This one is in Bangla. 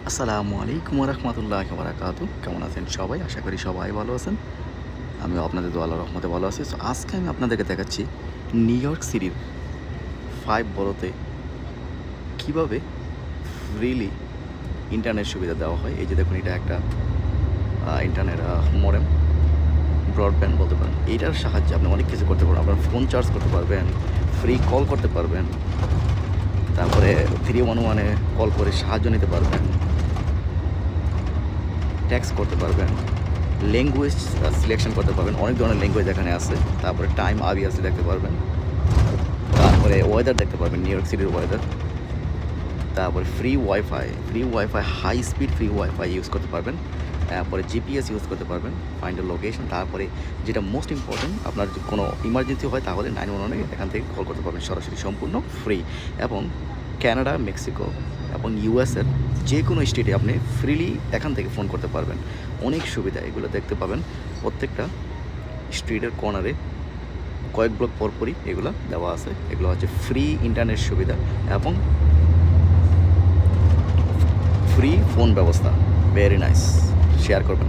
আসসালামু আলাইকুম রহমতুল্লাহ বারাকাতু। কেমন আছেন সবাই? আশা করি সবাই ভালো আছেন। আমিও আপনাদের দোয়া আল্লাহর রহমতে ভালো আছি। সো আজকে আমি আপনাদেরকে দেখাচ্ছি নিউ ইয়র্ক সিটির 5 বরোতে কীভাবে ফ্রিলি ইন্টারনেট সুবিধা দেওয়া হয়। এই যে দেখুন, এটা একটা ইন্টারনেট মডেম, ব্রডব্যান্ড বলতে পারেন। এইটার সাহায্যে আপনি অনেক কিছু করতে পারবেন। আপনার ফোন চার্জ করতে পারবেন, ফ্রি কল করতে পারবেন, তারপরে 311-এ কল করে সাহায্য নিতে পারবেন, ট্যাক্স করতে পারবেন, ল্যাঙ্গুয়েজ সিলেকশন করতে পারবেন। অনেক ধরনের ল্যাঙ্গুয়েজ এখানে আছে। তারপরে টাইম আবিয়াসে দেখতে পারবেন, তারপরে ওয়েদার দেখতে পারবেন, নিউ ইয়র্ক সিটির ওয়েদার। তারপরে free wifi high speed free wifi use করতে পারবেন। তারপরে জিপিএস ইউজ করতে পারবেন, ফাইন্ড দ্য লোকেশন। তারপরে যেটা মোস্ট ইম্পর্টেন্ট, আপনার যদি কোনো ইমার্জেন্সি হয় তাহলে 911-এ এখান থেকে কল করতে পারবেন সরাসরি, সম্পূর্ণ ফ্রি। এবং কানাডা, মেক্সিকো এবং ইউএসের যে কোনো স্টেটে আপনি ফ্রিলি এখান থেকে ফোন করতে পারবেন। অনেক সুবিধা এগুলো দেখতে পাবেন। প্রত্যেকটা স্ট্রিটের কর্নারে কয়েক ব্লক পরপরই এগুলো দেওয়া আছে। এগুলো হচ্ছে ফ্রি ইন্টারনেট সুবিধা এবং ফ্রি ফোন ব্যবস্থা। Very nice. শেয়ার করবেন।